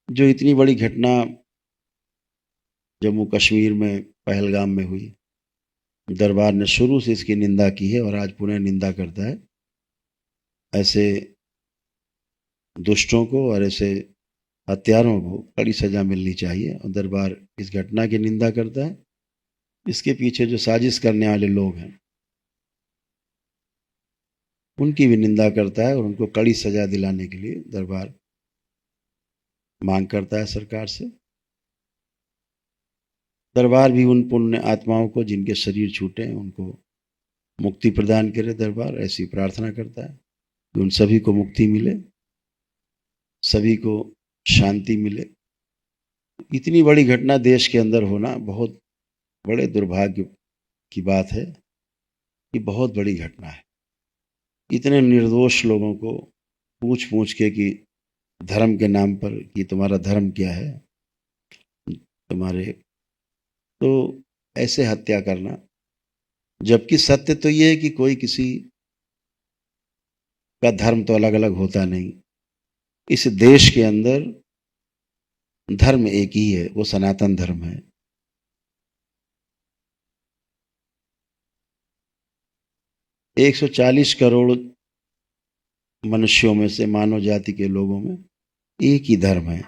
जो इतनी बड़ी घटना जम्मू कश्मीर में पहलगाम में हुई, दरबार ने शुरू से इसकी निंदा की है और आज पुनः निंदा करता है। ऐसे दुष्टों को और ऐसे हत्यारों को कड़ी सजा मिलनी चाहिए और दरबार इस घटना की निंदा करता है। इसके पीछे जो साजिश करने वाले लोग हैं उनकी भी निंदा करता है और उनको कड़ी सजा दिलाने के लिए दरबार मांग करता है सरकार से। दरबार भी उन पुण्य आत्माओं को जिनके शरीर छूटे हैं उनको मुक्ति प्रदान करे। दरबार ऐसी प्रार्थना करता है कि उन सभी को मुक्ति मिले, सभी को शांति मिले। इतनी बड़ी घटना देश के अंदर होना बहुत बड़े दुर्भाग्य की बात है। ये बहुत बड़ी घटना है। इतने निर्दोष लोगों को पूछ पूछ के कि धर्म के नाम पर कि तुम्हारा धर्म क्या है, तुम्हारे, तो ऐसे हत्या करना, जबकि सत्य तो ये है कि कोई किसी का धर्म तो अलग अलग होता नहीं। इस देश के अंदर धर्म एक ही है, वो सनातन धर्म है। एक 140 करोड़ मनुष्यों में से, मानव जाति के लोगों में एक ही धर्म है,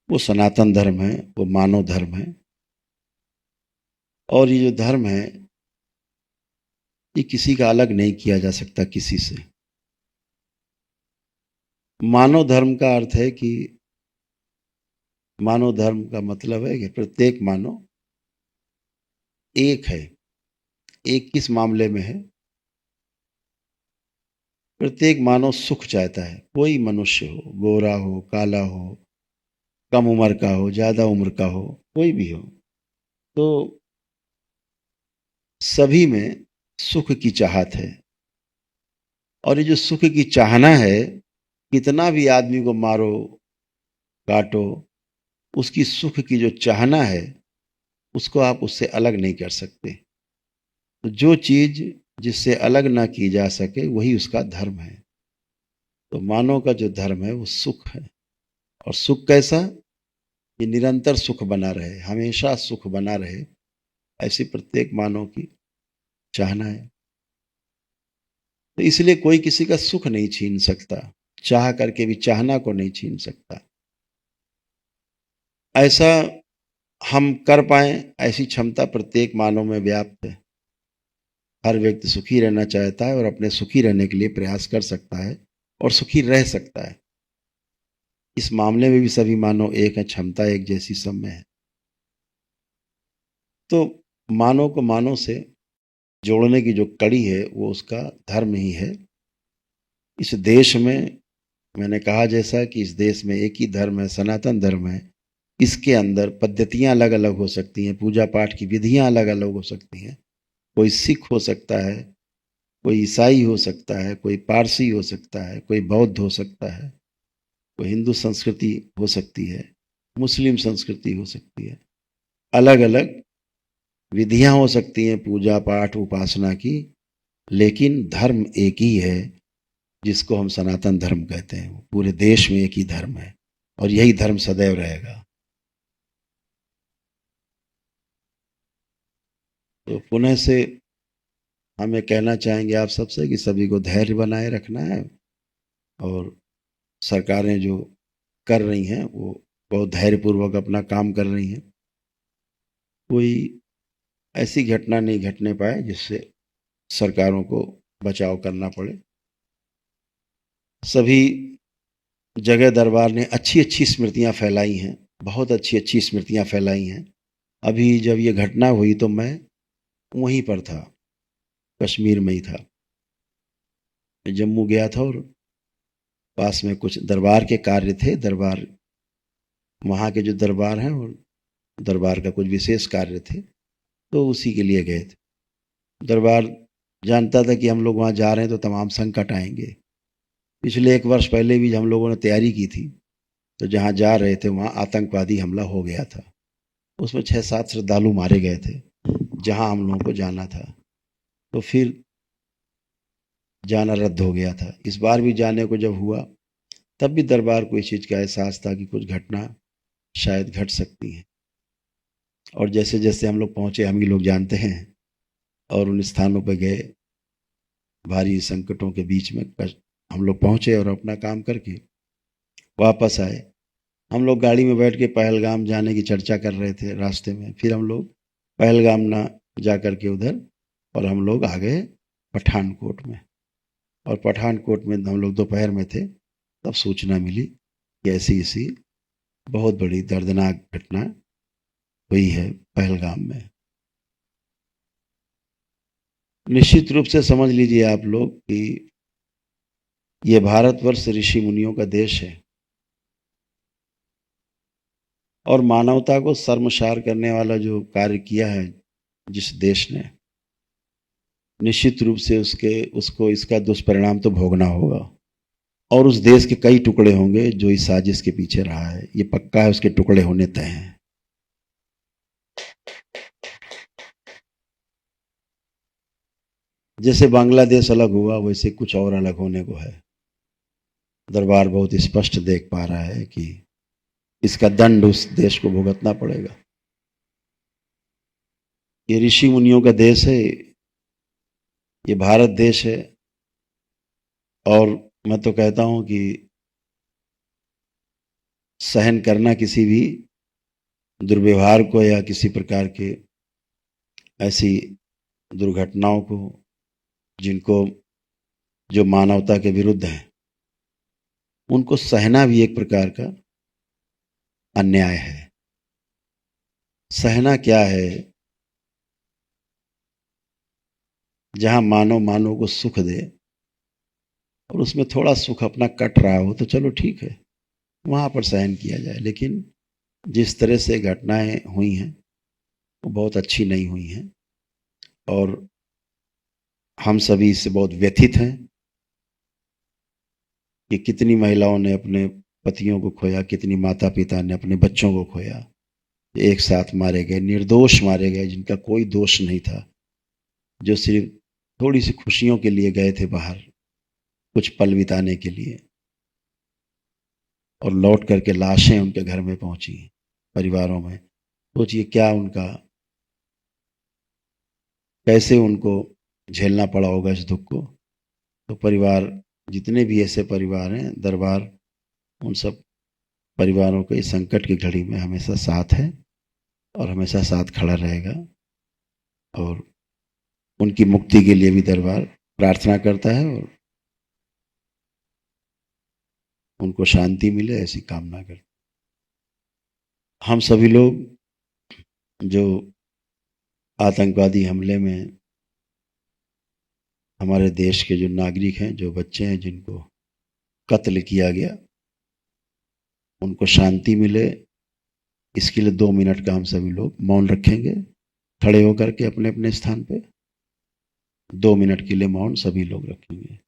वो सनातन धर्म है, वो मानव धर्म है। और ये जो धर्म है ये किसी का अलग नहीं किया जा सकता किसी से। मानव धर्म का अर्थ है कि मानव धर्म का मतलब है कि प्रत्येक मानव एक है। एक किस मामले में है? प्रत्येक मानव सुख चाहता है। कोई मनुष्य हो, गोरा हो, काला हो, कम उम्र का हो, ज्यादा उम्र का हो, कोई भी हो, तो सभी में सुख की चाहत है। और ये जो सुख की चाहना है, कितना भी आदमी को मारो काटो, उसकी सुख की जो चाहना है उसको आप उससे अलग नहीं कर सकते। तो जो चीज जिससे अलग ना की जा सके वही उसका धर्म है। तो मानव का जो धर्म है वो सुख है। और सुख कैसा? ये निरंतर सुख बना रहे, हमेशा सुख बना रहे, ऐसी प्रत्येक मानव की चाहना है। तो इसलिए कोई किसी का सुख नहीं छीन सकता, चाह करके भी चाहना को नहीं छीन सकता। ऐसा हम कर पाए, ऐसी क्षमता प्रत्येक मानव में व्याप्त है। हर व्यक्ति सुखी रहना चाहता है और अपने सुखी रहने के लिए प्रयास कर सकता है और सुखी रह सकता है। इस मामले में भी सभी मानव एक है, क्षमता एक जैसी सब में है। तो मानव को मानव से जोड़ने की जो कड़ी है वो उसका धर्म ही है। इस देश में मैंने कहा जैसा कि इस देश में एक ही धर्म है, सनातन धर्म है। इसके अंदर पद्धतियां अलग अलग हो सकती हैं, पूजा पाठ की विधियां अलग अलग हो सकती हैं। कोई सिख हो सकता है, कोई ईसाई हो सकता है, कोई पारसी हो सकता है, कोई बौद्ध हो सकता है, कोई हिंदू संस्कृति हो सकती है, मुस्लिम संस्कृति हो सकती है। अलग अलग विधियां हो सकती हैं पूजा पाठ उपासना की, लेकिन धर्म एक ही है जिसको हम सनातन धर्म कहते हैं। पूरे देश में एक ही धर्म है और यही धर्म सदैव रहेगा। तो पुनः से हम ये कहना चाहेंगे आप सबसे कि सभी को धैर्य बनाए रखना है और सरकारें जो कर रही हैं वो बहुत धैर्यपूर्वक अपना काम कर रही हैं। कोई ऐसी घटना नहीं घटने पाए जिससे सरकारों को बचाव करना पड़े। सभी जगह दरबार ने अच्छी अच्छी स्मृतियां फैलाई हैं, बहुत अच्छी अच्छी स्मृतियां फैलाई हैं। अभी जब ये घटना हुई तो मैं वहीं पर था, कश्मीर में ही था। मैं जम्मू गया था और पास में कुछ दरबार के कार्य थे। दरबार, वहाँ के जो दरबार हैं और दरबार का कुछ विशेष कार्य थे, तो उसी के लिए गए थे। दरबार जानता था कि हम लोग वहाँ जा रहे हैं तो तमाम संकट आएंगे। पिछले 1 वर्ष पहले भी हम लोगों ने तैयारी की थी, तो जहाँ जा रहे थे वहाँ आतंकवादी हमला हो गया था। उसमें 6-7 श्रद्धालु मारे गए थे जहाँ हम लोगों को जाना था। तो फिर जाना रद्द हो गया था। इस बार भी जाने को जब हुआ तब भी दरबार को इस चीज़ का एहसास था कि कुछ घटना शायद घट सकती है। और जैसे जैसे हम लोग पहुँचे, हम ही लोग जानते हैं, और उन स्थानों पर गए, भारी संकटों के बीच में हम लोग पहुँचे और अपना काम करके वापस आए। हम लोग गाड़ी में बैठ के पहलगाम जाने की चर्चा कर रहे थे रास्ते में। फिर हम लोग पहलगाम ना जा कर के उधर, और हम लोग आ गए पठानकोट में। और पठानकोट में हम लोग दोपहर में थे, तब सूचना मिली कि ऐसी ऐसी बहुत बड़ी दर्दनाक घटना हुई है पहलगाम में। निश्चित रूप से समझ लीजिए आप लोग कि ये भारतवर्ष ऋषि मुनियों का देश है, और मानवता को शर्मसार करने वाला जो कार्य किया है जिस देश ने, निश्चित रूप से उसके उसको इसका दुष्परिणाम तो भोगना होगा। और उस देश के कई टुकड़े होंगे जो इस साजिश के पीछे रहा है, ये पक्का है, उसके टुकड़े होने तय हैं। जैसे बांग्लादेश अलग हुआ, वैसे कुछ और अलग होने को है। दरबार बहुत स्पष्ट देख पा रहा है कि इसका दंड उस देश को भुगतना पड़ेगा। ये ऋषि मुनियों का देश है, ये भारत देश है। और मैं तो कहता हूं कि सहन करना किसी भी दुर्व्यवहार को या किसी प्रकार के ऐसी दुर्घटनाओं को जिनको जो मानवता के विरुद्ध हैं, उनको सहना भी एक प्रकार का अन्याय है। सहना क्या है? जहां मानव मानव को सुख दे और उसमें थोड़ा सुख अपना कट रहा हो तो चलो ठीक है, वहां पर सहन किया जाए। लेकिन जिस तरह से घटनाएं हुई हैं वो बहुत अच्छी नहीं हुई हैं, और हम सभी इससे बहुत व्यथित हैं कि कितनी महिलाओं ने अपने पतियों को खोया, कितनी माता पिता ने अपने बच्चों को खोया, एक साथ मारे गए, निर्दोष मारे गए, जिनका कोई दोष नहीं था, जो सिर्फ थोड़ी सी खुशियों के लिए गए थे बाहर, कुछ पल बिताने के लिए, और लौट करके लाशें उनके घर में पहुंची, परिवारों में। सोचिए क्या उनका, कैसे उनको झेलना पड़ा होगा इस दुख को। तो परिवार, जितने भी ऐसे परिवार हैं, दरबार उन सब परिवारों के इस संकट की घड़ी में हमेशा साथ है और हमेशा साथ खड़ा रहेगा। और उनकी मुक्ति के लिए भी दरबार प्रार्थना करता है, और उनको शांति मिले ऐसी कामना करता है। हम सभी लोग जो आतंकवादी हमले में हमारे देश के जो नागरिक हैं, जो बच्चे हैं जिनको कत्ल किया गया, उनको शांति मिले, इसके लिए 2 मिनट का हम सभी लोग मौन रखेंगे, खड़े होकर के अपने अपने स्थान पे 2 मिनट के लिए मौन सभी लोग रखेंगे।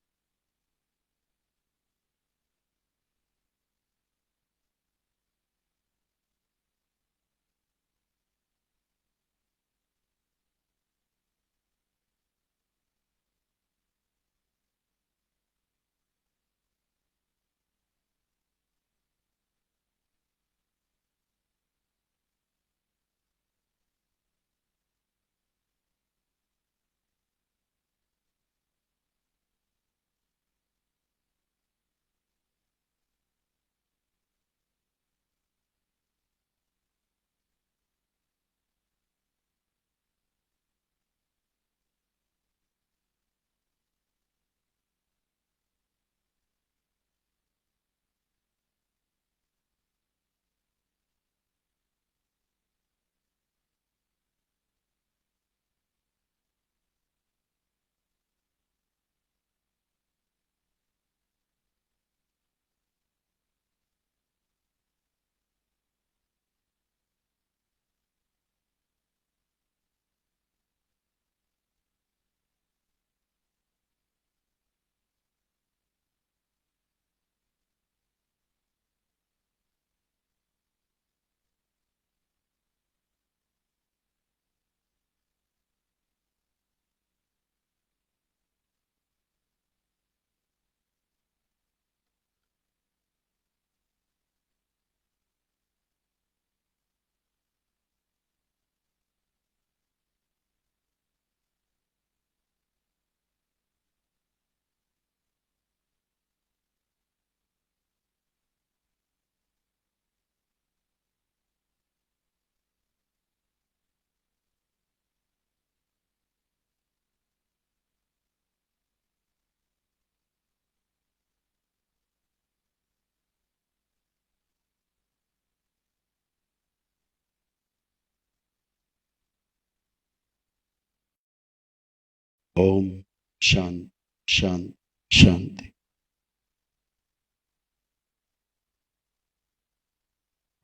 ओम शांति शांति शांति।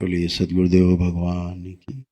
बोलिए सदगुरुदेव भगवान की।